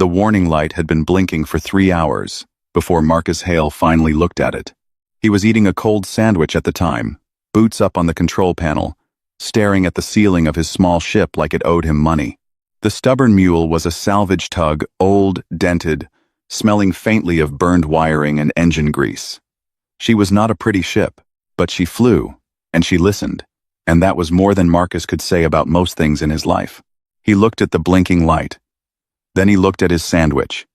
The warning light had been blinking for 3 hours before Marcus Hale finally looked at it. He was eating a cold sandwich at the time, boots up on the control panel, staring at the ceiling of his small ship like it owed him money. The stubborn mule was a salvage tug, old, dented, smelling faintly of burned wiring and engine grease. She was not a pretty ship, but she flew, and she listened, and that was more than Marcus could say about most things in his life. He looked at the blinking light. Then he looked at his sandwich.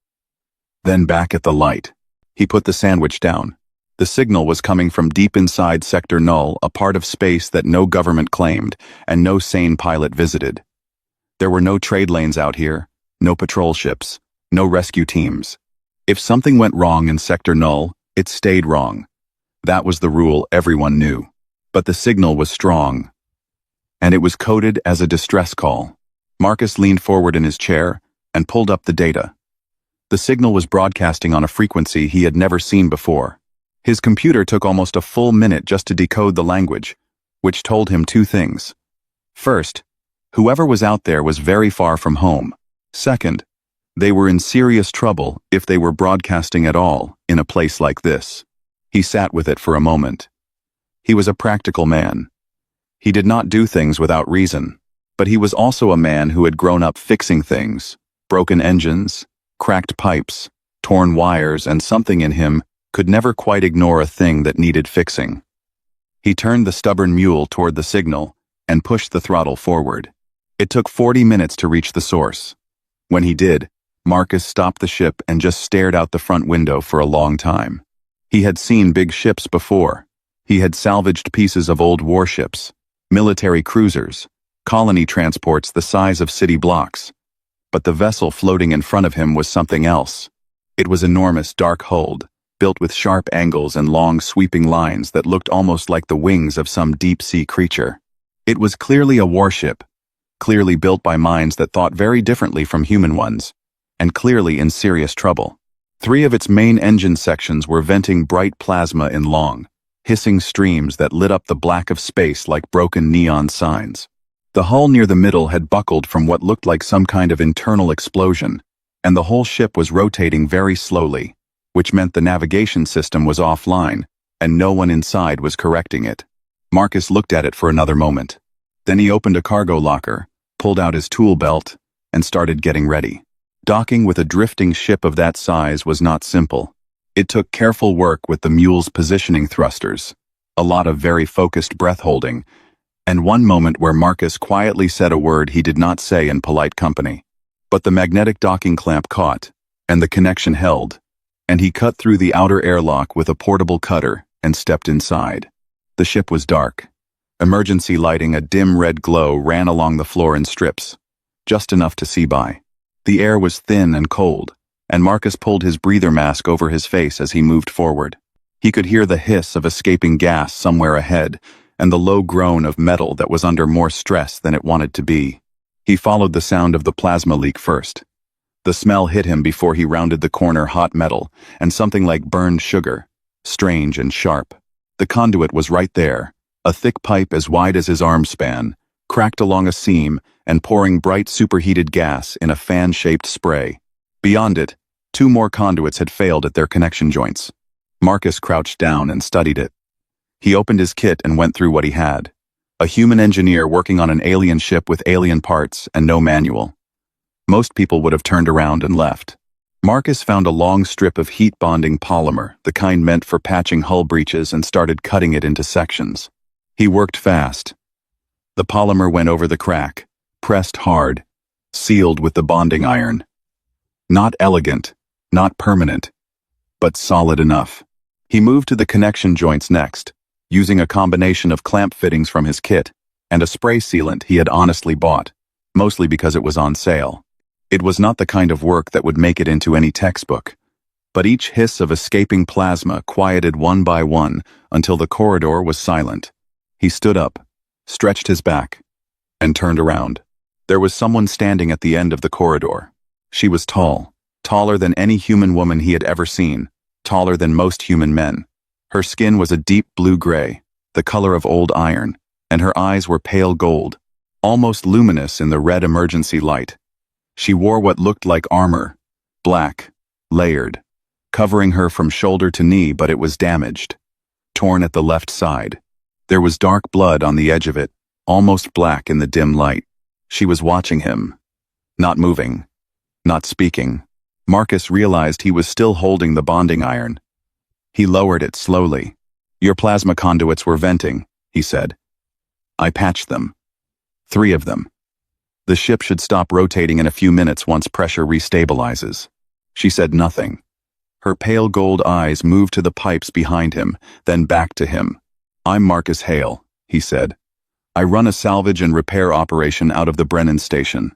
Then back at the light. He put the sandwich down. The signal was coming from deep inside Sector Null, a part of space that no government claimed and no sane pilot visited. There were no trade lanes out here, no patrol ships, no rescue teams. If something went wrong in Sector Null, it stayed wrong. That was the rule everyone knew. But the signal was strong, and it was coded as a distress call. Marcus leaned forward in his chair and pulled up the data. The signal was broadcasting on a frequency he had never seen before. His computer took almost a full minute just to decode the language, which told him two things. First, whoever was out there was very far from home. Second, they were in serious trouble if they were broadcasting at all in a place like this. He sat with it for a moment. He was a practical man. He did not do things without reason, but he was also a man who had grown up fixing things, broken engines, cracked pipes, torn wires, and something in him could never quite ignore a thing that needed fixing. He turned the stubborn mule toward the signal and pushed the throttle forward. It took 40 minutes to reach the source. When he did, Marcus stopped the ship and just stared out the front window for a long time. He had seen big ships before. He had salvaged pieces of old warships, military cruisers, colony transports the size of city blocks. But the vessel floating in front of him was something else. It was enormous, dark-hulled, built with sharp angles and long sweeping lines that looked almost like the wings of some deep-sea creature. It was clearly a warship, clearly built by minds that thought very differently from human ones, and clearly in serious trouble. 3 of its main engine sections were venting bright plasma in long, hissing streams that lit up the black of space like broken neon signs. The hull near the middle had buckled from what looked like some kind of internal explosion, and the whole ship was rotating very slowly, which meant the navigation system was offline, and no one inside was correcting it. Marcus looked at it for another moment. Then he opened a cargo locker, pulled out his tool belt, and started getting ready. Docking with a drifting ship of that size was not simple. It took careful work with the mule's positioning thrusters, a lot of very focused breath-holding, and one moment where Marcus quietly said a word he did not say in polite company. But the magnetic docking clamp caught, and the connection held, and he cut through the outer airlock with a portable cutter and stepped inside. The ship was dark. Emergency lighting, a dim red glow, ran along the floor in strips, just enough to see by. The air was thin and cold, and Marcus pulled his breather mask over his face as he moved forward. He could hear the hiss of escaping gas somewhere ahead, and the low groan of metal that was under more stress than it wanted to be. He followed the sound of the plasma leak first. The smell hit him before he rounded the corner, hot metal, and something like burned sugar, strange and sharp. The conduit was right there, a thick pipe as wide as his arm span, cracked along a seam and pouring bright superheated gas in a fan-shaped spray. Beyond it, 2 more conduits had failed at their connection joints. Marcus crouched down and studied it. He opened his kit and went through what he had. A human engineer working on an alien ship with alien parts and no manual. Most people would have turned around and left. Marcus found a long strip of heat-bonding polymer, the kind meant for patching hull breaches, and started cutting it into sections. He worked fast. The polymer went over the crack, pressed hard, sealed with the bonding iron. Not elegant, not permanent, but solid enough. He moved to the connection joints next, using a combination of clamp fittings from his kit and a spray sealant he had honestly bought, mostly because it was on sale. It was not the kind of work that would make it into any textbook, but each hiss of escaping plasma quieted one by one until the corridor was silent. He stood up, stretched his back, and turned around. There was someone standing at the end of the corridor. She was tall, taller than any human woman he had ever seen, taller than most human men. Her skin was a deep blue-gray, the color of old iron, and her eyes were pale gold, almost luminous in the red emergency light. She wore what looked like armor, black, layered, covering her from shoulder to knee, but it was damaged, torn at the left side. There was dark blood on the edge of it, almost black in the dim light. She was watching him, not moving, not speaking. Marcus realized he was still holding the bonding iron. He lowered it slowly. "Your plasma conduits were venting," he said. "I patched them. 3 of them. The ship should stop rotating in a few minutes once pressure restabilizes." She said nothing. Her pale gold eyes moved to the pipes behind him, then back to him. "I'm Marcus Hale," he said. "I run a salvage and repair operation out of the Brennan station.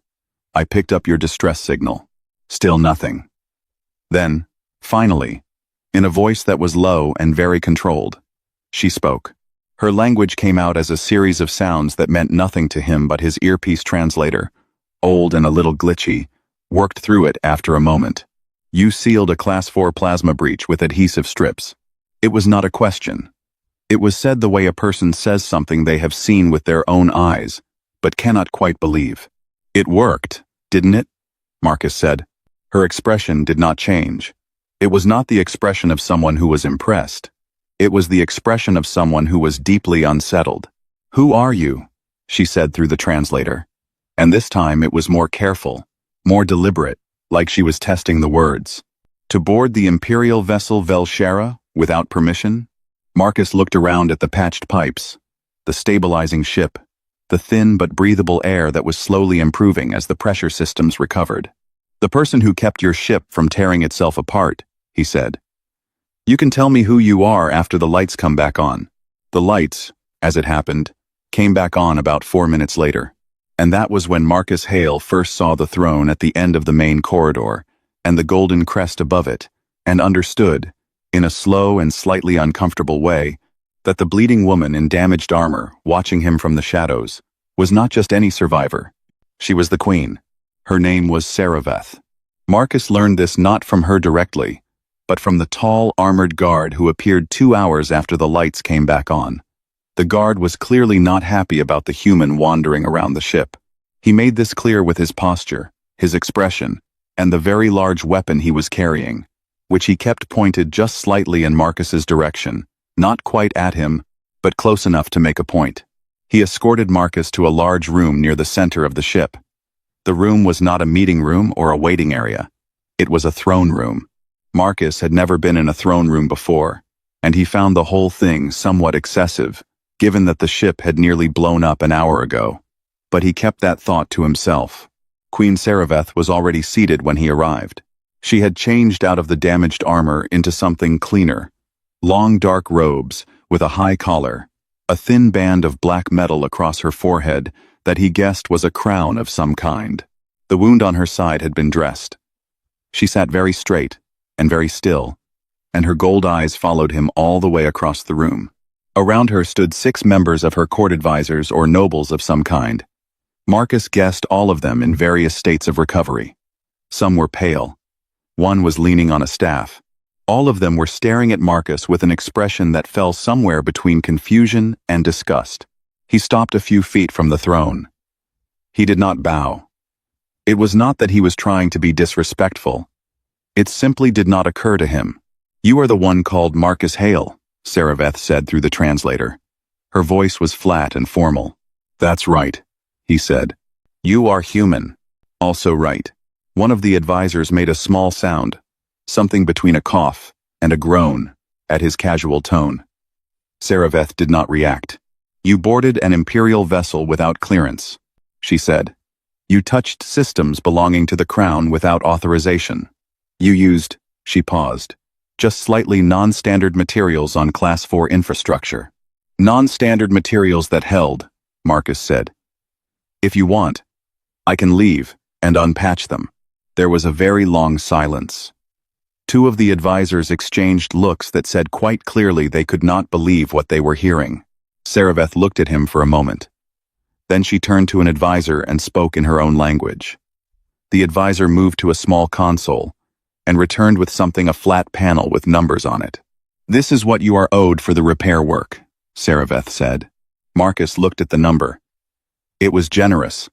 I picked up your distress signal." Still nothing. Then, finally, in a voice that was low and very controlled, she spoke. Her language came out as a series of sounds that meant nothing to him, but his earpiece translator, old and a little glitchy, worked through it after a moment. "You sealed a Class 4 plasma breach with adhesive strips." It was not a question. It was said the way a person says something they have seen with their own eyes, but cannot quite believe. "It worked, didn't it?" Marcus said. Her expression did not change. It was not the expression of someone who was impressed. It was the expression of someone who was deeply unsettled. "Who are you?" she said through the translator. And this time it was more careful, more deliberate, like she was testing the words. "To board the Imperial vessel Velshera without permission?" Marcus looked around at the patched pipes, the stabilizing ship, the thin but breathable air that was slowly improving as the pressure systems recovered. "The person who kept your ship from tearing itself apart," he said. "You can tell me who you are after the lights come back on." The lights, as it happened, came back on about 4 minutes later. And that was when Marcus Hale first saw the throne at the end of the main corridor, and the golden crest above it, and understood, in a slow and slightly uncomfortable way, that the bleeding woman in damaged armor, watching him from the shadows, was not just any survivor. She was the queen. Her name was Saraveth. Marcus learned this not from her directly, but from the tall, armored guard who appeared 2 hours after the lights came back on. The guard was clearly not happy about the human wandering around the ship. He made this clear with his posture, his expression, and the very large weapon he was carrying, which he kept pointed just slightly in Marcus's direction, not quite at him, but close enough to make a point. He escorted Marcus to a large room near the center of the ship. The room was not a meeting room or a waiting area. It was a throne room. Marcus had never been in a throne room before, and he found the whole thing somewhat excessive, given that the ship had nearly blown up an hour ago. But he kept that thought to himself. Queen Saraveth was already seated when he arrived. She had changed out of the damaged armor into something cleaner. Long dark robes, with a high collar, a thin band of black metal across her forehead that he guessed was a crown of some kind. The wound on her side had been dressed. She sat very straight and very still, and her gold eyes followed him all the way across the room. Around her stood 6 members of her court advisors or nobles of some kind. Marcus guessed all of them in various states of recovery. Some were pale. One was leaning on a staff. All of them were staring at Marcus with an expression that fell somewhere between confusion and disgust. He stopped a few feet from the throne. He did not bow. It was not that he was trying to be disrespectful. It simply did not occur to him. "You are the one called Marcus Hale," Saraveth said through the translator. Her voice was flat and formal. "That's right," he said. "You are human. Also right." One of the advisors made a small sound, something between a cough and a groan, at his casual tone. Saraveth did not react. "You boarded an Imperial vessel without clearance," she said. "You touched systems belonging to the Crown without authorization. You used," she paused, "just slightly non-standard materials on Class 4 infrastructure." "Non-standard materials that held," Marcus said. "If you want, I can leave and unpatch them." There was a very long silence. 2 of the advisors exchanged looks that said quite clearly they could not believe what they were hearing. Saraveth looked at him for a moment. Then she turned to an advisor and spoke in her own language. The advisor moved to a small console and returned with something, a flat panel with numbers on it. "This is what you are owed for the repair work," Saraveth said. Marcus looked at the number. It was generous.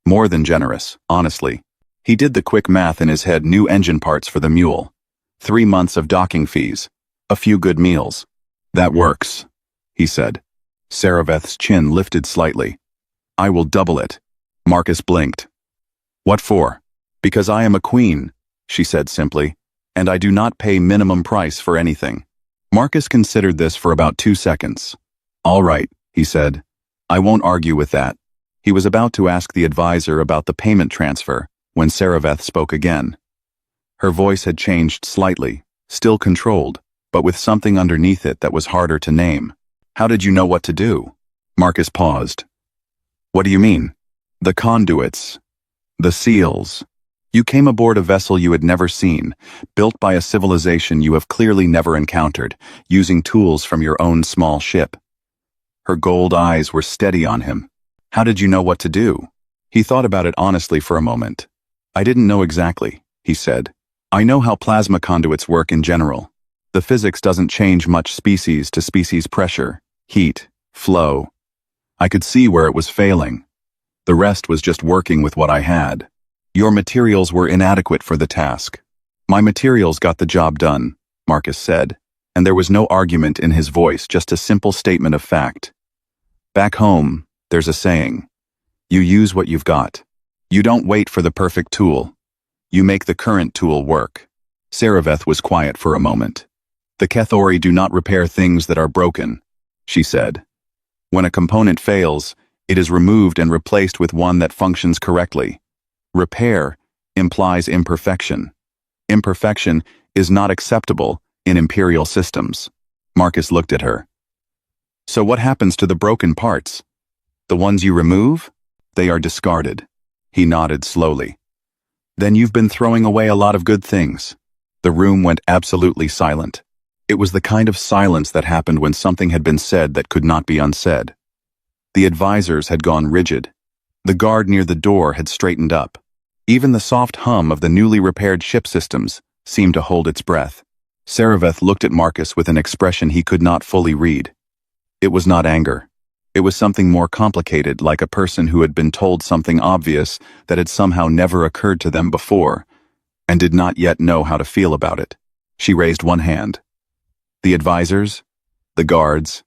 More than generous, honestly. He did the quick math in his head. New engine parts for the mule. 3 months of docking fees. A few good meals. That works, he said. Saraveth's chin lifted slightly. I will double it. Marcus blinked. What for? Because I am a queen, she said simply, and I do not pay minimum price for anything. Marcus considered this for about 2 seconds. All right, he said. I won't argue with that. He was about to ask the advisor about the payment transfer when Saraveth spoke again. Her voice had changed slightly, still controlled, but with something underneath it that was harder to name. How did you know what to do? Marcus paused. What do you mean? The conduits. The seals. You came aboard a vessel you had never seen, built by a civilization you have clearly never encountered, using tools from your own small ship. Her gold eyes were steady on him. How did you know what to do? He thought about it honestly for a moment. I didn't know exactly, he said. I know how plasma conduits work in general. The physics doesn't change much species to species pressure, heat, flow. I could see where it was failing. The rest was just working with what I had. Your materials were inadequate for the task. My materials got the job done, Marcus said, and there was no argument in his voice, just a simple statement of fact. Back home, there's a saying. You use what you've got. You don't wait for the perfect tool. You make the current tool work. Saraveth was quiet for a moment. The Kethori do not repair things that are broken, she said. When a component fails, it is removed and replaced with one that functions correctly. Repair implies imperfection. Imperfection is not acceptable in imperial systems. Marcus looked at her. So what happens to the broken parts? The ones you remove? They are discarded. He nodded slowly. Then you've been throwing away a lot of good things. The room went absolutely silent. It was the kind of silence that happened when something had been said that could not be unsaid. The advisors had gone rigid. The guard near the door had straightened up. Even the soft hum of the newly repaired ship systems seemed to hold its breath. Saraveth looked at Marcus with an expression he could not fully read. It was not anger. It was something more complicated, like a person who had been told something obvious that had somehow never occurred to them before, and did not yet know how to feel about it. She raised one hand. The advisors, the guards,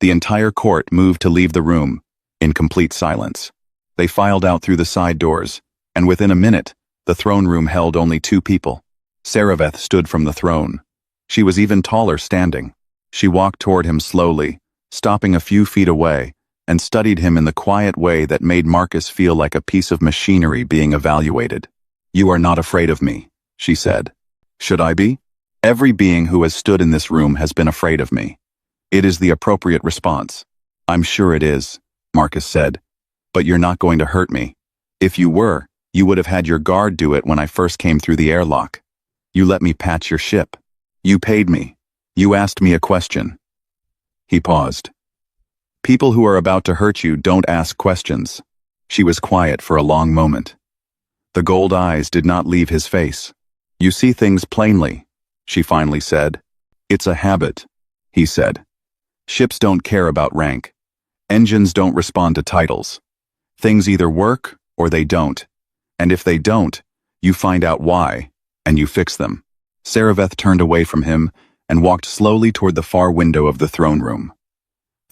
the entire court moved to leave the room, in complete silence. They filed out through the side doors, and within a minute, the throne room held only 2 people. Saraveth stood from the throne. She was even taller standing. She walked toward him slowly, stopping a few feet away, and studied him in the quiet way that made Marcus feel like a piece of machinery being evaluated. You are not afraid of me, she said. Should I be? Every being who has stood in this room has been afraid of me. It is the appropriate response. I'm sure it is, Marcus said. But you're not going to hurt me. If you were, you would have had your guard do it when I first came through the airlock. You let me patch your ship. You paid me. You asked me a question. He paused. People who are about to hurt you don't ask questions. She was quiet for a long moment. The gold eyes did not leave his face. You see things plainly, she finally said. It's a habit, he said. Ships don't care about rank. Engines don't respond to titles. Things either work or they don't. And if they don't, you find out why, and you fix them. Saraveth turned away from him and walked slowly toward the far window of the throne room.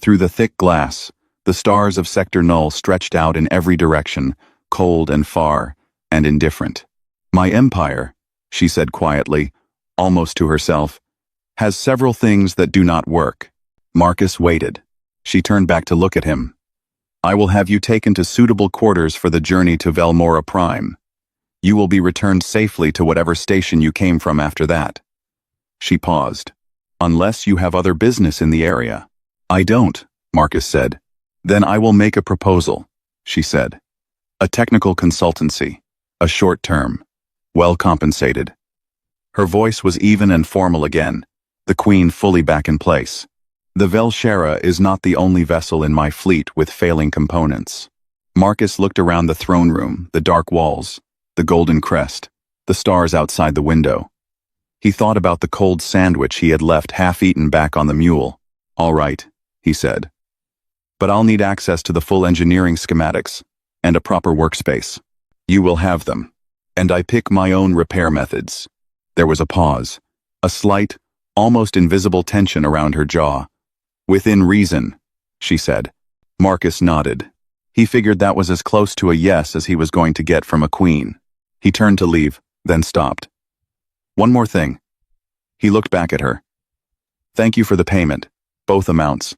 Through the thick glass, the stars of Sector Null stretched out in every direction, cold and far, and indifferent. My empire, she said quietly, almost to herself, has several things that do not work. Marcus waited. She turned back to look at him. I will have you taken to suitable quarters for the journey to Velmora Prime. You will be returned safely to whatever station you came from after that. She paused. Unless you have other business in the area. I don't, Marcus said. Then I will make a proposal, she said. A technical consultancy. A short term. Well compensated. Her voice was even and formal again, the queen fully back in place. The Velshera is not the only vessel in my fleet with failing components. Marcus looked around the throne room, the dark walls, the golden crest, the stars outside the window. He thought about the cold sandwich he had left half-eaten back on the mule. All right, he said. But I'll need access to the full engineering schematics and a proper workspace. You will have them. And I pick my own repair methods. There was a pause. A slight, almost invisible tension around her jaw. Within reason, she said. Marcus nodded. He figured that was as close to a yes as he was going to get from a queen. He turned to leave, then stopped. One more thing. He looked back at her. Thank you for the payment. Both amounts.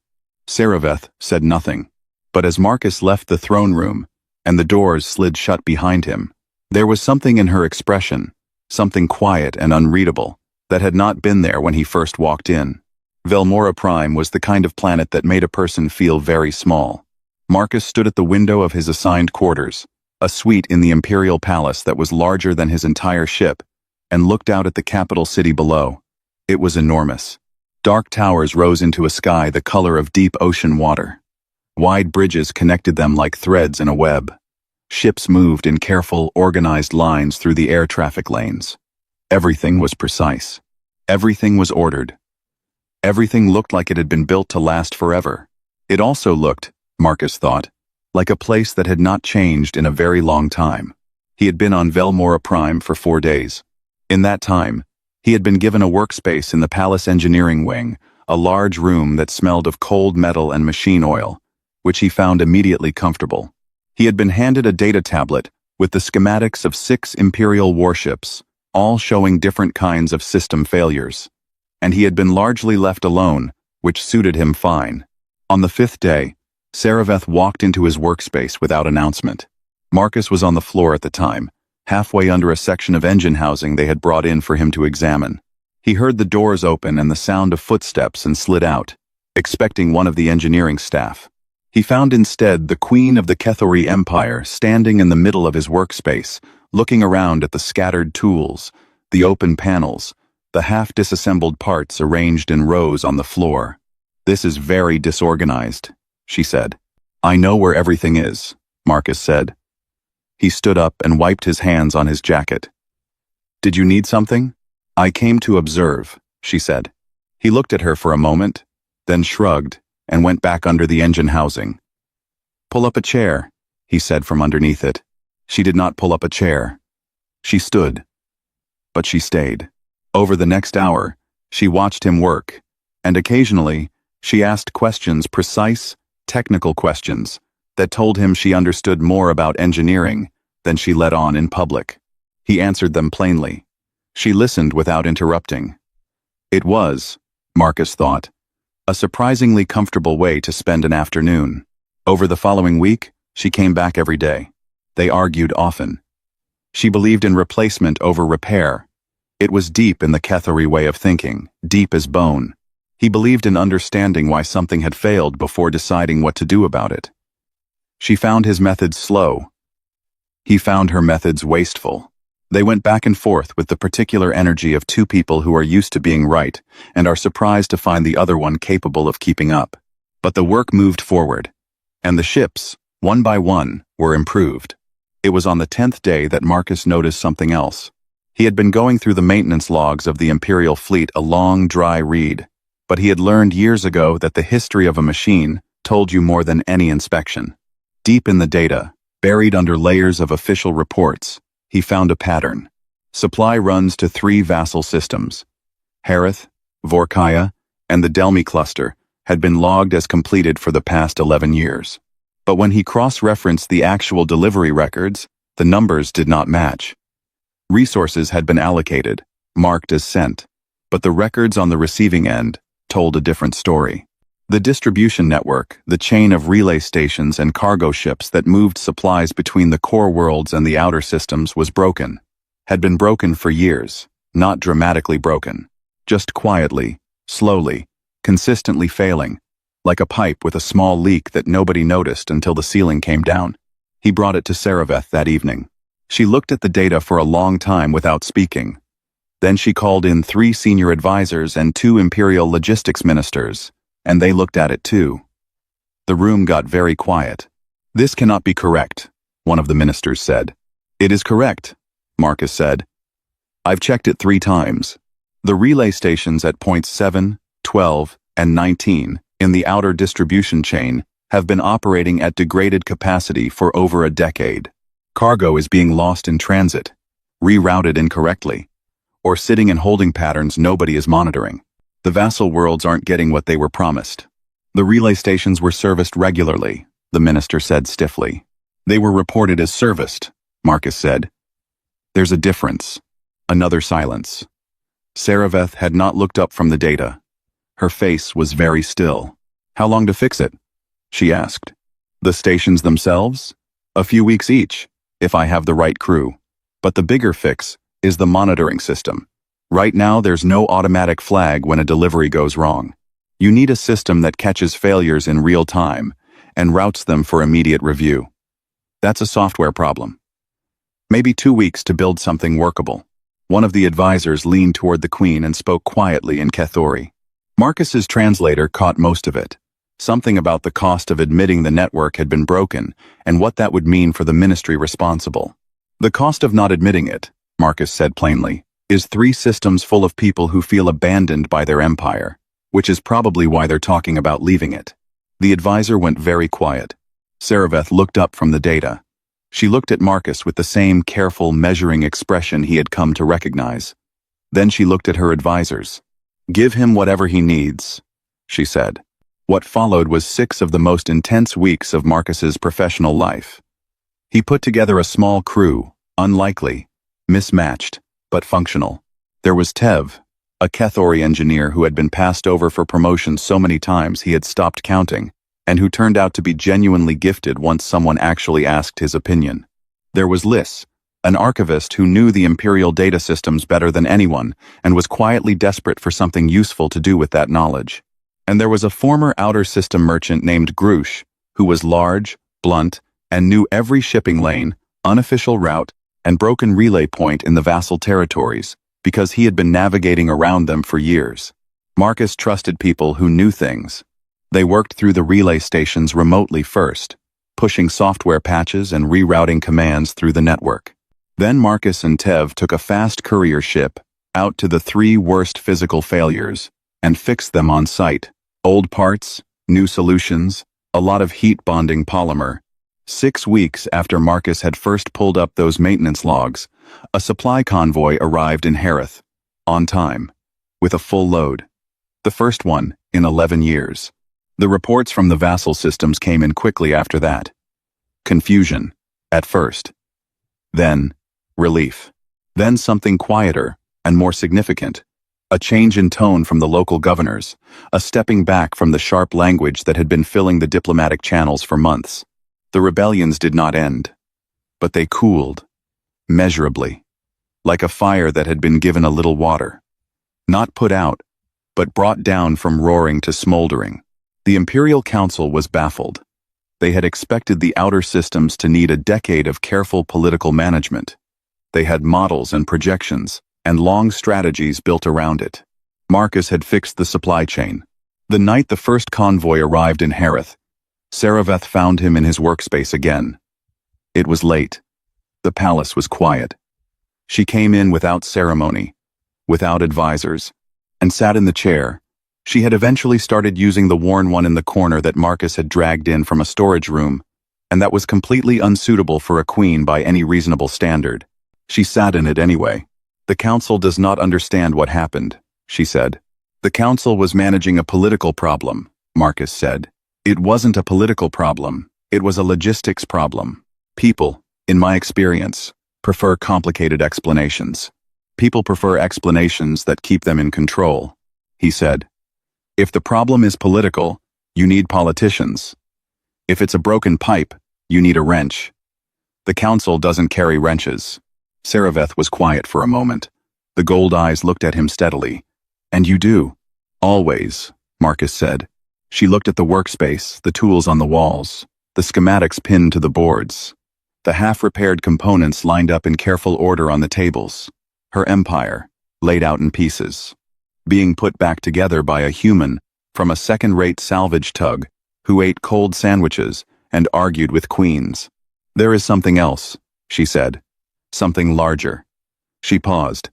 Saraveth said nothing. But as Marcus left the throne room, and the doors slid shut behind him, there was something in her expression, something quiet and unreadable, that had not been there when he first walked in. Velmora Prime was the kind of planet that made a person feel very small. Marcus stood at the window of his assigned quarters, a suite in the Imperial Palace that was larger than his entire ship, and looked out at the capital city below. It was enormous. Dark towers rose into a sky the color of deep ocean water. Wide bridges connected them like threads in a web. Ships moved in careful, organized lines through the air traffic lanes. Everything was precise. Everything was ordered. Everything looked like it had been built to last forever. It also looked, Marcus thought, like a place that had not changed in a very long time. He had been on Velmora Prime for 4 days. In that time, he had been given a workspace in the palace engineering wing, a large room that smelled of cold metal and machine oil, which he found immediately comfortable. He had been handed a data tablet with the schematics of 6 Imperial warships, all showing different kinds of system failures. And he had been largely left alone, which suited him fine. On the 5th day, Saraveth walked into his workspace without announcement. Marcus was on the floor at the time, halfway under a section of engine housing they had brought in for him to examine. He heard the doors open and the sound of footsteps and slid out, expecting one of the engineering staff. He found instead the Queen of the Kethori Empire standing in the middle of his workspace, looking around at the scattered tools, the open panels, the half-disassembled parts arranged in rows on the floor. This is very disorganized, she said. I know where everything is, Marcus said. He stood up and wiped his hands on his jacket. Did you need something? I came to observe, she said. He looked at her for a moment, then shrugged, and went back under the engine housing. Pull up a chair, he said from underneath it. She did not pull up a chair. She stood. But she stayed. Over the next hour, she watched him work, and occasionally, she asked questions, precise, technical questions, that told him she understood more about engineering than she let on in public. He answered them plainly. She listened without interrupting. It was, Marcus thought, a surprisingly comfortable way to spend an afternoon. Over the following week, she came back every day. They argued often. She believed in replacement over repair. It was deep in the Kethori way of thinking, deep as bone. He believed in understanding why something had failed before deciding what to do about it. She found his methods slow. He found her methods wasteful. They went back and forth with the particular energy of 2 people who are used to being right and are surprised to find the other one capable of keeping up. But the work moved forward, and the ships, one by one, were improved. It was on the 10th day that Marcus noticed something else. He had been going through the maintenance logs of the Imperial fleet, a long, dry read, but he had learned years ago that the history of a machine told you more than any inspection. Deep in the data, buried under layers of official reports, he found a pattern. Supply runs to 3 vassal systems. Harith, Vorkaya, and the Delmi cluster had been logged as completed for the past 11 years. But when he cross-referenced the actual delivery records, the numbers did not match. Resources had been allocated, marked as sent, but the records on the receiving end told a different story. The distribution network, the chain of relay stations and cargo ships that moved supplies between the core worlds and the outer systems was broken. Had been broken for years, not dramatically broken. Just quietly, slowly, consistently failing, like a pipe with a small leak that nobody noticed until the ceiling came down. He brought it to Saraveth that evening. She looked at the data for a long time without speaking. Then she called in 3 senior advisors and 2 Imperial logistics ministers, and they looked at it too. The room got very quiet. This cannot be correct, one of the ministers said. It is correct, Marcus said. I've checked it 3 times. The relay stations at points 7, 12, and 19 in the outer distribution chain have been operating at degraded capacity for over a decade. Cargo is being lost in transit. rerouted incorrectly, or sitting in holding patterns nobody is monitoring. The vassal worlds aren't getting what they were promised. The relay stations were serviced regularly, the minister said stiffly. They were reported as serviced, Marcus said. There's a difference. Another silence. Saraveth had not looked up from the data. Her face was very still. How long to fix it? She asked. The stations themselves? A few weeks each, if I have the right crew. But the bigger fix is the monitoring system. Right now there's no automatic flag when a delivery goes wrong. You need a system that catches failures in real time and routes them for immediate review. That's a software problem. Maybe 2 weeks to build something workable. One of the advisors leaned toward the Queen and spoke quietly in Kethori. Marcus's translator caught most of it. Something about the cost of admitting the network had been broken and what that would mean for the ministry responsible. The cost of not admitting it, Marcus said plainly, is 3 systems full of people who feel abandoned by their empire, which is probably why they're talking about leaving it. The advisor went very quiet. Saraveth looked up from the data. She looked at Marcus with the same careful, measuring expression he had come to recognize. Then she looked at her advisors. Give him whatever he needs, she said. What followed was 6 of the most intense weeks of Marcus's professional life. He put together a small crew, unlikely, mismatched, but functional. There was Tev, a Kethori engineer who had been passed over for promotion so many times he had stopped counting, and who turned out to be genuinely gifted once someone actually asked his opinion. There was Liss, an archivist who knew the Imperial data systems better than anyone and was quietly desperate for something useful to do with that knowledge. And there was a former outer system merchant named Grush, who was large, blunt, and knew every shipping lane, unofficial route, and broken relay point in the vassal territories, because he had been navigating around them for years. Marcus trusted people who knew things. They worked through the relay stations remotely first, pushing software patches and rerouting commands through the network. Then Marcus and Tev took a fast courier ship out to the 3 worst physical failures and fixed them on site. Old parts, new solutions, a lot of heat-bonding polymer. 6 weeks after Marcus had first pulled up those maintenance logs, a supply convoy arrived in Harith, on time, with a full load. The first one in 11 years. The reports from the vassal systems came in quickly after that. Confusion, at first. Then, relief. Then something quieter and more significant. A change in tone from the local governors, a stepping back from the sharp language that had been filling the diplomatic channels for months. The rebellions did not end, but they cooled, measurably, like a fire that had been given a little water. Not put out, but brought down from roaring to smoldering. The Imperial Council was baffled. They had expected the outer systems to need a decade of careful political management. They had models and projections, and long strategies built around it. Marcus had fixed the supply chain. The night the first convoy arrived in Harith, Saraveth found him in his workspace again. It was late. The palace was quiet. She came in without ceremony, without advisors, and sat in the chair. She had eventually started using the worn one in the corner that Marcus had dragged in from a storage room, and that was completely unsuitable for a queen by any reasonable standard. She sat in it anyway. The council does not understand what happened, she said. The council was managing a political problem, Marcus said. It wasn't a political problem, it was a logistics problem. People, in my experience, prefer complicated explanations. People prefer explanations that keep them in control, he said. If the problem is political, you need politicians. If it's a broken pipe, you need a wrench. The council doesn't carry wrenches. Saraveth was quiet for a moment. The gold eyes looked at him steadily. And you do. Always, Marcus said. She looked at the workspace, the tools on the walls, the schematics pinned to the boards, the half-repaired components lined up in careful order on the tables. Her empire, laid out in pieces, being put back together by a human from a second-rate salvage tug who ate cold sandwiches and argued with queens. There is something else, she said. Something larger. She paused.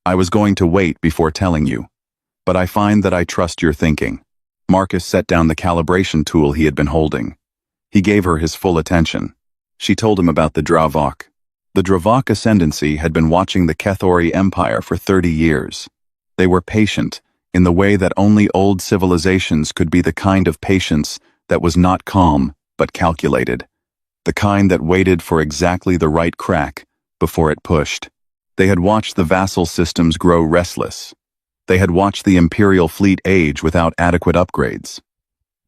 I was going to wait before telling you, but I find that I trust your thinking. Marcus set down the calibration tool he had been holding. He gave her his full attention. She told him about the Dravok. The Dravak Ascendancy had been watching the Kethori Empire for 30 years. They were patient, in the way that only old civilizations could be, the kind of patience that was not calm, but calculated. The kind that waited for exactly the right crack before it pushed. They had watched the vassal systems grow restless. They had watched the imperial fleet age without adequate upgrades.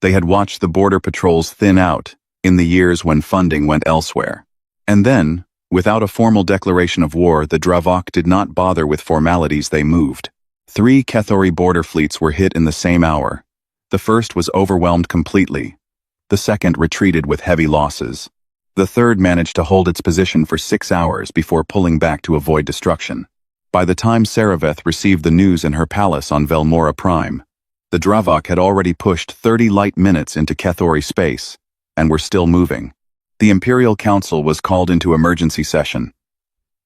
They had watched the border patrols thin out in the years when funding went elsewhere. And then, without a formal declaration of war, the Dravak did not bother with formalities. They moved. 3 Kethori border fleets were hit in the same hour. The first was overwhelmed completely. The second retreated with heavy losses. The third managed to hold its position for 6 hours before pulling back to avoid destruction. By the time Saraveth received the news in her palace on Velmora Prime, the Dravak had already pushed 30 light minutes into Kethori space, and were still moving. The Imperial Council was called into emergency session.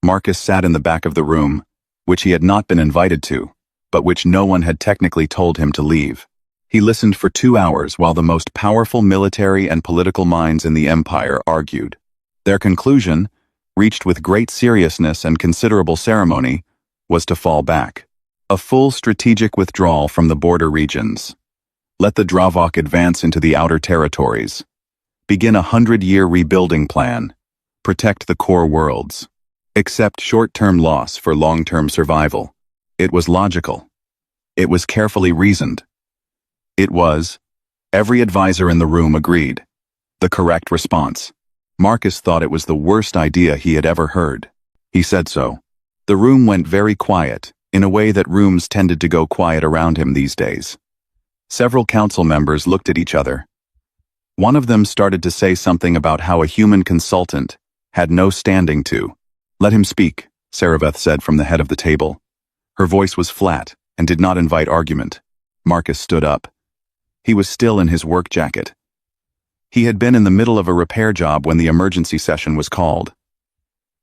Marcus sat in the back of the room, which he had not been invited to, but which no one had technically told him to leave. He listened for 2 hours while the most powerful military and political minds in the Empire argued. Their conclusion, reached with great seriousness and considerable ceremony, was to fall back. A full strategic withdrawal from the border regions. Let the Dravak advance into the outer territories. Begin a 100-year rebuilding plan. Protect the core worlds. Accept short-term loss for long-term survival. It was logical. It was carefully reasoned. It was, every advisor in the room agreed, the correct response. Marcus thought it was the worst idea he had ever heard. He said so. The room went very quiet, in a way that rooms tended to go quiet around him these days. Several council members looked at each other. One of them started to say something about how a human consultant had no standing to. Let him speak, Saraveth said from the head of the table. Her voice was flat and did not invite argument. Marcus stood up. He was still in his work jacket. He had been in the middle of a repair job when the emergency session was called.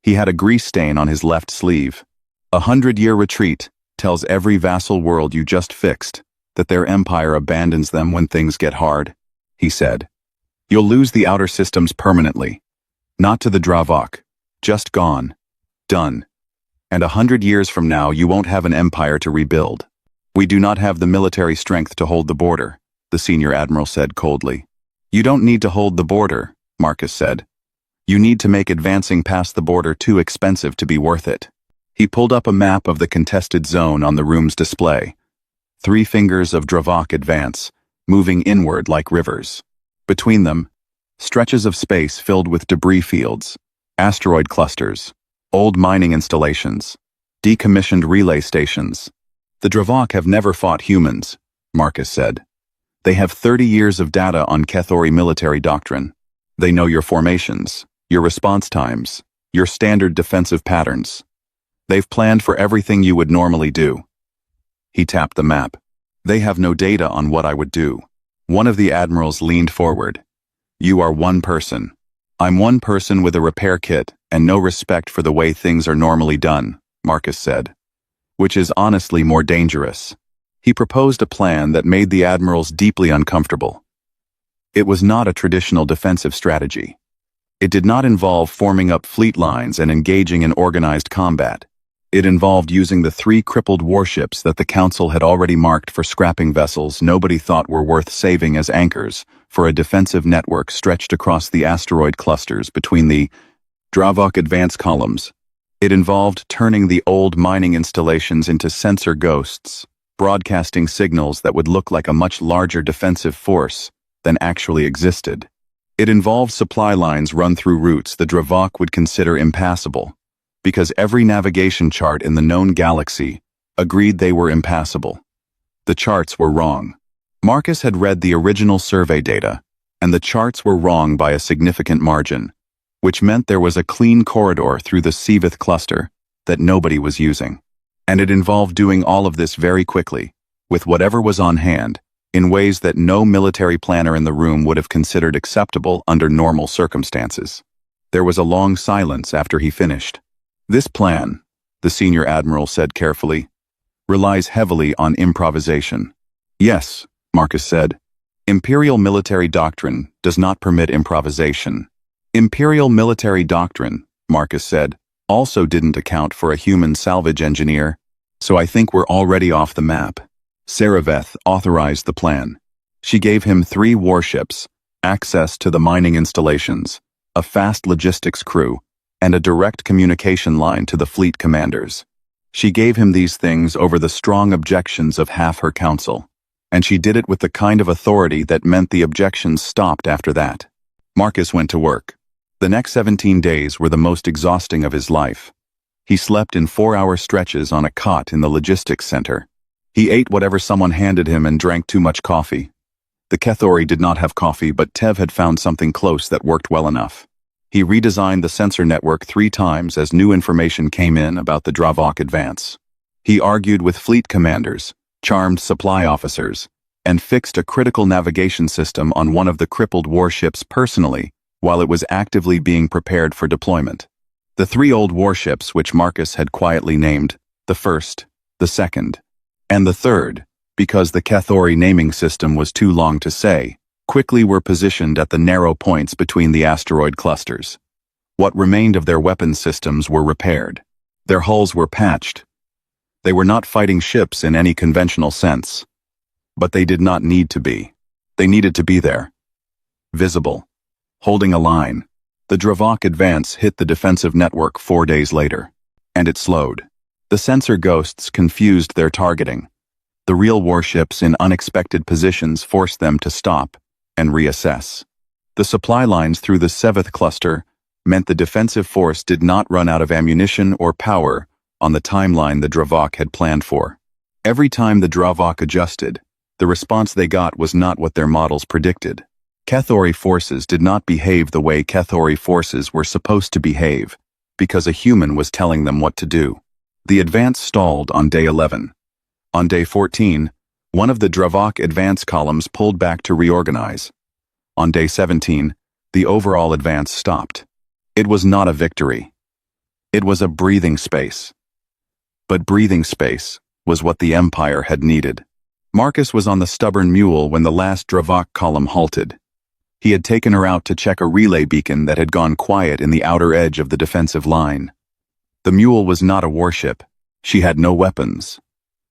He had a grease stain on his left sleeve. 100-year retreat tells every vassal world you just fixed that their empire abandons them when things get hard, he said. You'll lose the outer systems permanently. Not to the Dravak. Just gone. Done. And 100 years from now you won't have an empire to rebuild. We do not have the military strength to hold the border, the senior admiral said coldly. You don't need to hold the border, Marcus said. You need to make advancing past the border too expensive to be worth it. He pulled up a map of the contested zone on the room's display. 3 fingers of Dravak advance, moving inward like rivers. Between them, stretches of space filled with debris fields, asteroid clusters, old mining installations, decommissioned relay stations. The Dravak have never fought humans, Marcus said. They have 30 years of data on Kethori military doctrine. They know your formations, your response times, your standard defensive patterns. They've planned for everything you would normally do. He tapped the map. They have no data on what I would do. One of the admirals leaned forward. You are one person. I'm one person with a repair kit and no respect for the way things are normally done, Marcus said. Which is honestly more dangerous. He proposed a plan that made the admirals deeply uncomfortable. It was not a traditional defensive strategy. It did not involve forming up fleet lines and engaging in organized combat. It involved using the 3 crippled warships that the Council had already marked for scrapping vessels nobody thought were worth saving as anchors for a defensive network stretched across the asteroid clusters between the Dravak advance columns. It involved turning the old mining installations into sensor ghosts, broadcasting signals that would look like a much larger defensive force than actually existed. It involved supply lines run through routes the Dravak would consider impassable, because every navigation chart in the known galaxy agreed they were impassable. The charts were wrong. Marcus had read the original survey data, and the charts were wrong by a significant margin, which meant there was a clean corridor through the Seavith cluster that nobody was using. And it involved doing all of this very quickly, with whatever was on hand, in ways that no military planner in the room would have considered acceptable under normal circumstances. There was a long silence after he finished. This plan, the senior admiral said carefully, relies heavily on improvisation. Yes, Marcus said. Imperial military doctrine does not permit improvisation. Imperial military doctrine, Marcus said, also didn't account for a human salvage engineer, so I think we're already off the map. Saraveth authorized the plan. She gave him 3 warships, access to the mining installations, a fast logistics crew, and a direct communication line to the fleet commanders. She gave him these things over the strong objections of half her council, and she did it with the kind of authority that meant the objections stopped after that. Marcus went to work. The next 17 days were the most exhausting of his life. He slept in 4-hour stretches on a cot in the logistics center. He ate whatever someone handed him and drank too much coffee. The Kethori did not have coffee, but Tev had found something close that worked well enough. He redesigned the sensor network 3 times as new information came in about the Dravok advance. He argued with fleet commanders, charmed supply officers, and fixed a critical navigation system on one of the crippled warships personally while it was actively being prepared for deployment. The 3 old warships, which Marcus had quietly named the first, the second, and the third, because the Kethori naming system was too long to say, quickly were positioned at the narrow points between the asteroid clusters. What remained of their weapons systems were repaired. Their hulls were patched. They were not fighting ships in any conventional sense. But they did not need to be. They needed to be there. Visible. Holding a line. The Dravok advance hit the defensive network 4 days later. And it slowed. The sensor ghosts confused their targeting. The real warships in unexpected positions forced them to stop and reassess. The supply lines through the Seveth cluster meant the defensive force did not run out of ammunition or power on the timeline the Dravok had planned for. Every time the Dravok adjusted, the response they got was not what their models predicted. Kethori forces did not behave the way Kethori forces were supposed to behave, because a human was telling them what to do. The advance stalled on day 11. On day 14, one of the Dravok advance columns pulled back to reorganize. On day 17, the overall advance stopped. It was not a victory. It was a breathing space. But breathing space was what the Empire had needed. Marcus was on the stubborn mule when the last Dravok column halted. He had taken her out to check a relay beacon that had gone quiet in the outer edge of the defensive line. The mule was not a warship. She had no weapons.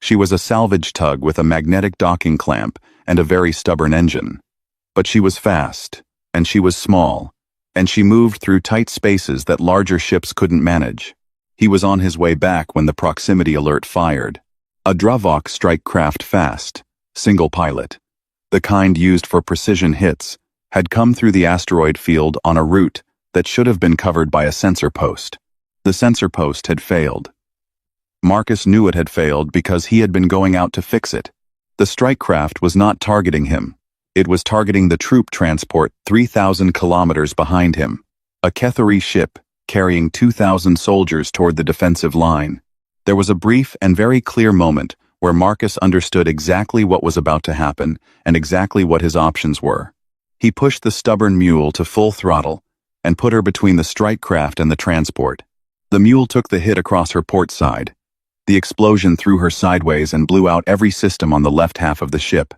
She was a salvage tug with a magnetic docking clamp and a very stubborn engine. But she was fast, and she was small, and she moved through tight spaces that larger ships couldn't manage. He was on his way back when the proximity alert fired. A Dravok strike craft fast, single pilot, the kind used for precision hits, had come through the asteroid field on a route that should have been covered by a sensor post. The sensor post had failed. Marcus knew it had failed because he had been going out to fix it. The strike craft was not targeting him. It was targeting the troop transport 3,000 kilometers behind him, a Kethori ship carrying 2,000 soldiers toward the defensive line. There was a brief and very clear moment where Marcus understood exactly what was about to happen and exactly what his options were. He pushed the stubborn mule to full throttle and put her between the strike craft and the transport. The mule took the hit across her port side. The explosion threw her sideways and blew out every system on the left half of the ship.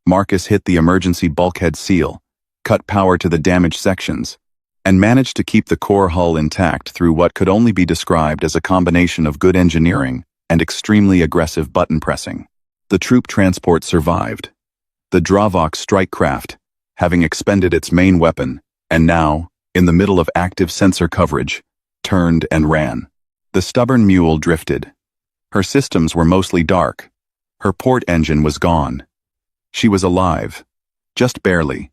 Marcus hit the emergency bulkhead seal, cut power to the damaged sections, and managed to keep the core hull intact through what could only be described as a combination of good engineering and extremely aggressive button pressing. The troop transport survived. The Dravok strike craft, having expended its main weapon, and now, in the middle of active sensor coverage, turned and ran. The stubborn mule drifted. Her systems were mostly dark. Her port engine was gone. She was alive. Just barely.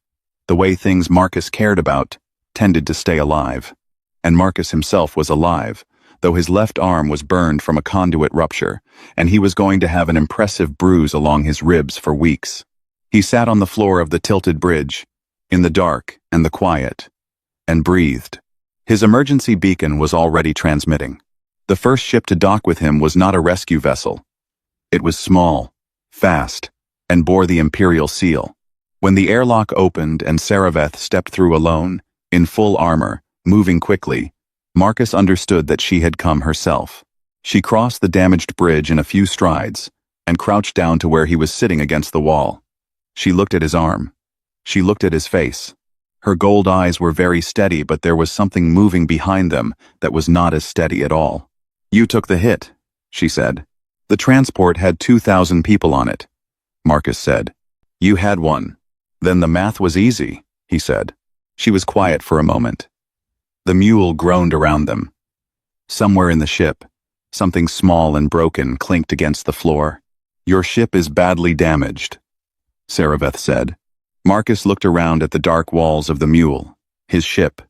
The way things Marcus cared about tended to stay alive. And Marcus himself was alive, though his left arm was burned from a conduit rupture, and he was going to have an impressive bruise along his ribs for weeks. He sat on the floor of the tilted bridge, in the dark and the quiet, and breathed. His emergency beacon was already transmitting. The first ship to dock with him was not a rescue vessel. It was small, fast, and bore the Imperial seal. When the airlock opened and Saraveth stepped through alone, in full armor, moving quickly, Marcus understood that she had come herself. She crossed the damaged bridge in a few strides and crouched down to where he was sitting against the wall. She looked at his arm. She looked at his face. Her gold eyes were very steady, but there was something moving behind them that was not as steady at all. "You took the hit," she said. "The transport had 2,000 people on it," Marcus said. "You had one. Then the math was easy," he said. She was quiet for a moment. The mule groaned around them. Somewhere in the ship, something small and broken clinked against the floor. "Your ship is badly damaged," Saraveth said. Marcus looked around at the dark walls of the mule, his ship,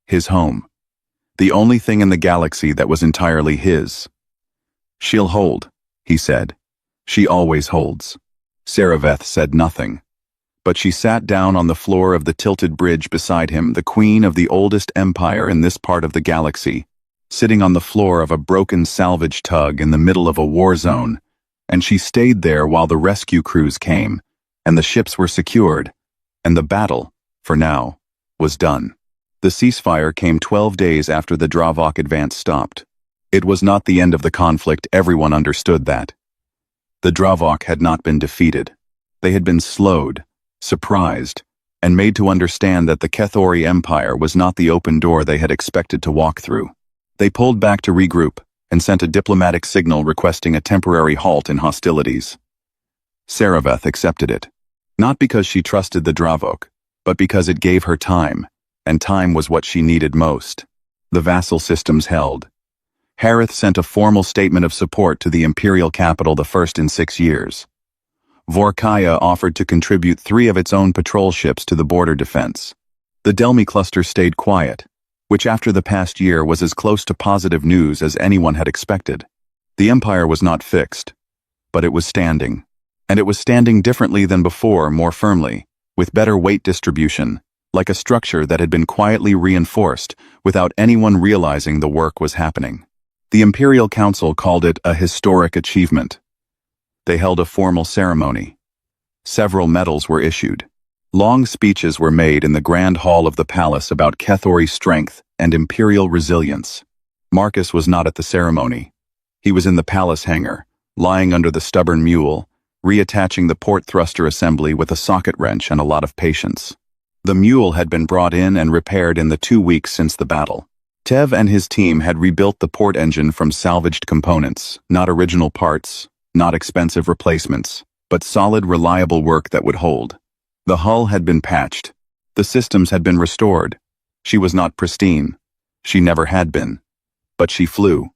his home. The only thing in the galaxy that was entirely his. "She'll hold," he said. "She always holds." Saraveth said nothing. But she sat down on the floor of the tilted bridge beside him, the queen of the oldest empire in this part of the galaxy, sitting on the floor of a broken salvage tug in the middle of a war zone, and she stayed there while the rescue crews came, and the ships were secured, and the battle, for now, was done. The ceasefire came 12 days after the Dravok advance stopped. It was not the end of the conflict, everyone understood that. The Dravok had not been defeated. They had been slowed, surprised, and made to understand that the Kethori Empire was not the open door they had expected to walk through. They pulled back to regroup and sent a diplomatic signal requesting a temporary halt in hostilities. Saraveth accepted it, not because she trusted the Dravok, but because it gave her time, and time was what she needed most. The vassal systems held. Harith sent a formal statement of support to the imperial capital, the first in 6 years. Vorkaya offered to contribute 3 of its own patrol ships to the border defense. The Delmi cluster stayed quiet, which after the past year was as close to positive news as anyone had expected. The empire was not fixed, but it was standing. And it was standing differently than before, more firmly, with better weight distribution, like a structure that had been quietly reinforced without anyone realizing the work was happening. The Imperial Council called it a historic achievement. They held a formal ceremony. Several medals were issued. Long speeches were made in the grand hall of the palace about Kethori's strength and imperial resilience. Marcus was not at the ceremony. He was in the palace hangar, lying under the stubborn mule, reattaching the port thruster assembly with a socket wrench and a lot of patience. The mule had been brought in and repaired in the 2 weeks since the battle. Tev and his team had rebuilt the port engine from salvaged components, not original parts, not expensive replacements, but solid, reliable work that would hold. The hull had been patched. The systems had been restored. She was not pristine. She never had been. But she flew,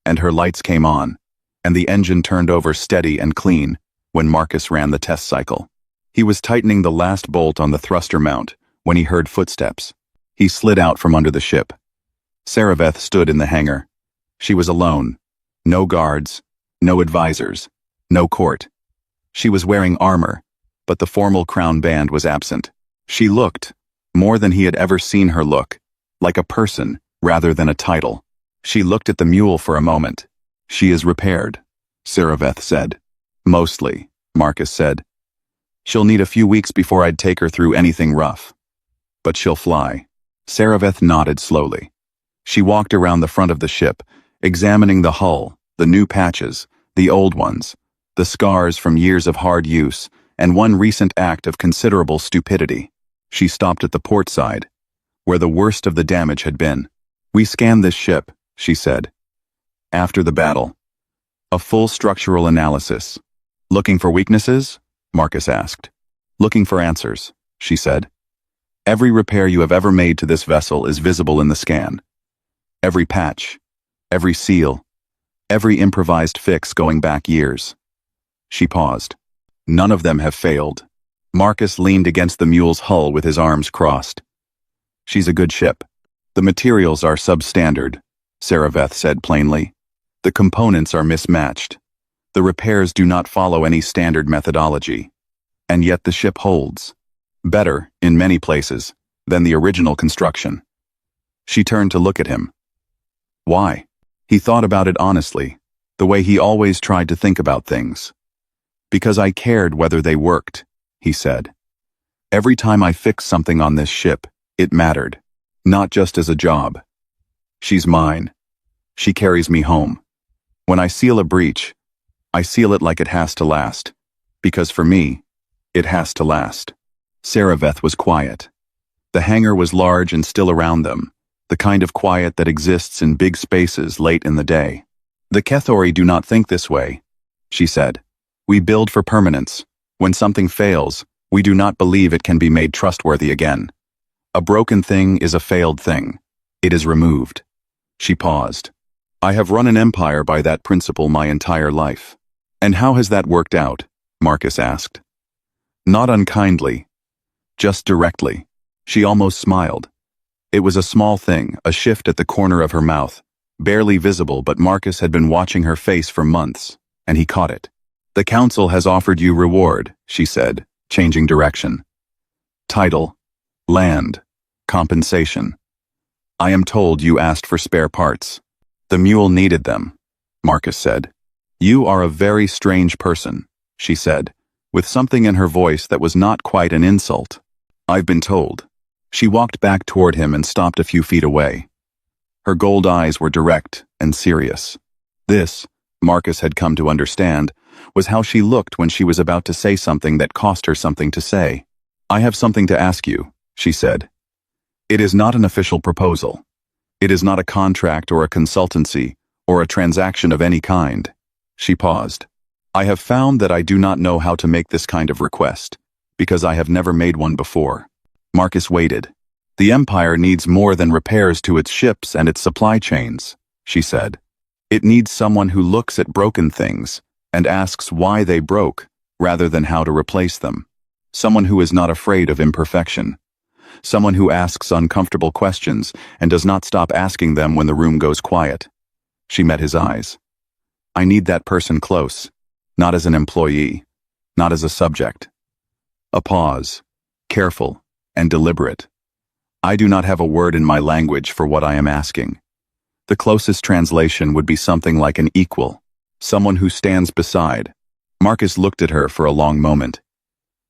and her lights came on, and the engine turned over steady and clean when Marcus ran the test cycle. He was tightening the last bolt on the thruster mount when he heard footsteps. He slid out from under the ship. Saraveth stood in the hangar. She was alone. No guards, no advisors, no court. She was wearing armor, but the formal crown band was absent. She looked, more than he had ever seen her look, like a person rather than a title. She looked at the mule for a moment. "She is repaired," Saraveth said. "Mostly," Marcus said. "She'll need a few weeks before I'd take her through anything rough. But she'll fly." Saraveth nodded slowly. She walked around the front of the ship, examining the hull, the new patches, the old ones, the scars from years of hard use, and one recent act of considerable stupidity. She stopped at the port side, where the worst of the damage had been. "We scanned this ship," she said. "After the battle. A full structural analysis." "Looking for weaknesses?" Marcus asked. "Looking for answers," she said. "Every repair you have ever made to this vessel is visible in the scan. Every patch, every seal, every improvised fix going back years." She paused. "None of them have failed." Marcus leaned against the mule's hull with his arms crossed. "She's a good ship. The materials are substandard," Saraveth said plainly. "The components are mismatched. The repairs do not follow any standard methodology. And yet the ship holds. Better, in many places, than the original construction." She turned to look at him. Why? He thought about it honestly, the way he always tried to think about things. "Because I cared whether they worked," he said. "Every time I fixed something on this ship, it mattered. Not just as a job. She's mine. She carries me home. When I seal a breach, I seal it like it has to last. Because for me, it has to last." Saraveth was quiet. The hangar was large and still around them, the kind of quiet that exists in big spaces late in the day. The Kethori do not think this way, she said. We build for permanence. When something fails, we do not believe it can be made trustworthy again. A broken thing is a failed thing. It is removed. She paused. I have run an empire by that principle my entire life. And how has that worked out? Marcus asked. Not unkindly. Just directly. She almost smiled. It was a small thing, a shift at the corner of her mouth, barely visible, but Marcus had been watching her face for months, and he caught it. The council has offered you reward, she said, changing direction. Title, land, compensation. I am told you asked for spare parts. The mule needed them, Marcus said. You are a very strange person, she said, with something in her voice that was not quite an insult. I've been told. She walked back toward him and stopped a few feet away. Her gold eyes were direct and serious. This, Marcus had come to understand, was how she looked when she was about to say something that cost her something to say. I have something to ask you, she said. It is not an official proposal. It is not a contract or a consultancy or a transaction of any kind. She paused. I have found that I do not know how to make this kind of request, because I have never made one before. Marcus waited. The Empire needs more than repairs to its ships and its supply chains, she said. It needs someone who looks at broken things and asks why they broke, rather than how to replace them. Someone who is not afraid of imperfection. Someone who asks uncomfortable questions and does not stop asking them when the room goes quiet. She met his eyes. I need that person close, not as an employee, not as a subject. A pause, careful and deliberate. I do not have a word in my language for what I am asking. The closest translation would be something like an equal, someone who stands beside. Marcus looked at her for a long moment.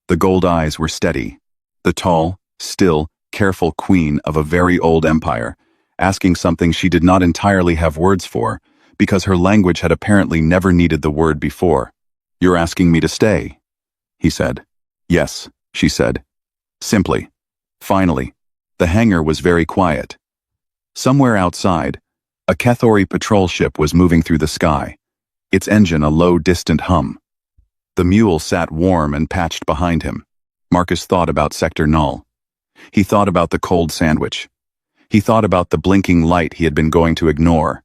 The gold eyes were steady. The tall, still, careful queen of a very old empire, asking something she did not entirely have words for, because her language had apparently never needed the word before. You're asking me to stay, he said. Yes, she said. Simply. Finally, the hangar was very quiet. Somewhere outside, a Kethori patrol ship was moving through the sky, its engine a low, distant hum. The mule sat warm and patched behind him. Marcus thought about Sector Null. He thought about the cold sandwich. He thought about the blinking light he had been going to ignore,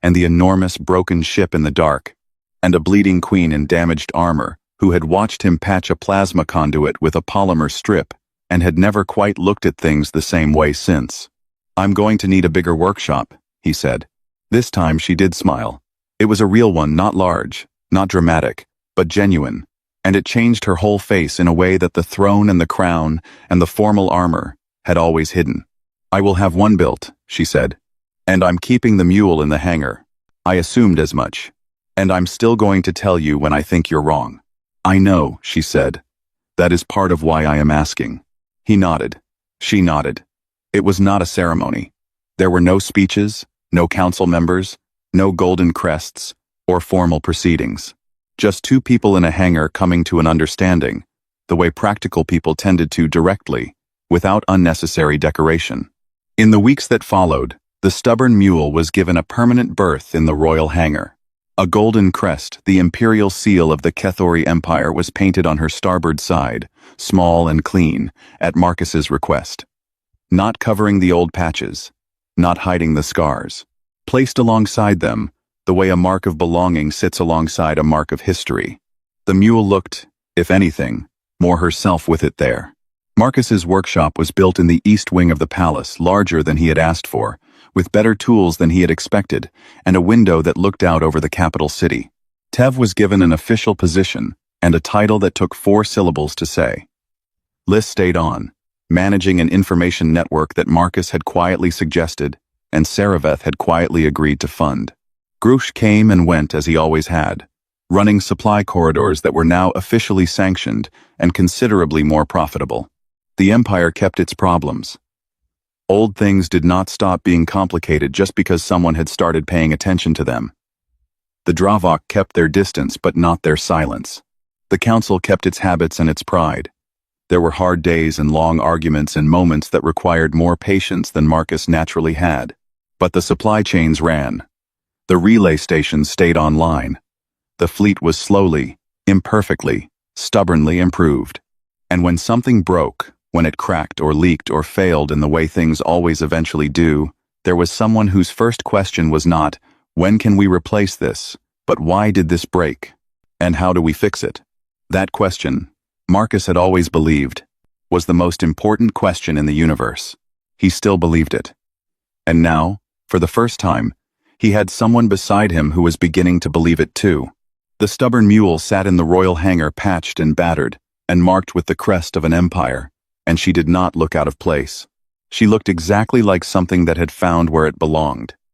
and the enormous broken ship in the dark, and a bleeding queen in damaged armor who had watched him patch a plasma conduit with a polymer strip and had never quite looked at things the same way since. I'm going to need a bigger workshop, he said. This time she did smile. It was a real one, not large, not dramatic, but genuine, and it changed her whole face in a way that the throne and the crown and the formal armor had always hidden. I will have one built, she said, and I'm keeping the mule in the hangar. I assumed as much, and I'm still going to tell you when I think you're wrong. I know, she said. That is part of why I am asking. He nodded. She nodded. It was not a ceremony. There were no speeches, no council members, no golden crests, or formal proceedings. Just two people in a hangar coming to an understanding, the way practical people tended to directly, without unnecessary decoration. In the weeks that followed, the stubborn mule was given a permanent berth in the royal hangar. A golden crest, the imperial seal of the Kethori Empire, was painted on her starboard side, small and clean, at Marcus's request. Not covering the old patches, not hiding the scars. Placed alongside them, the way a mark of belonging sits alongside a mark of history. The mule looked, if anything, more herself with it there. Marcus's workshop was built in the east wing of the palace, larger than he had asked for, with better tools than he had expected, and a window that looked out over the capital city. Tev was given an official position and a title that took 4 syllables to say. Liz stayed on, managing an information network that Marcus had quietly suggested and Saraveth had quietly agreed to fund. Grush came and went as he always had, running supply corridors that were now officially sanctioned and considerably more profitable. The Empire kept its problems. Old things did not stop being complicated just because someone had started paying attention to them. The Dravok kept their distance but not their silence. The Council kept its habits and its pride. There were hard days and long arguments and moments that required more patience than Marcus naturally had. But the supply chains ran. The relay stations stayed online. The fleet was slowly, imperfectly, stubbornly improved. And when something broke, when it cracked or leaked or failed in the way things always eventually do, there was someone whose first question was not, "When can we replace this?" but "Why did this break? And how do we fix it?" That question, Marcus had always believed, was the most important question in the universe. He still believed it. And now, for the first time, he had someone beside him who was beginning to believe it too. The stubborn mule sat in the royal hangar, patched and battered, and marked with the crest of an empire, and she did not look out of place. She looked exactly like something that had found where it belonged.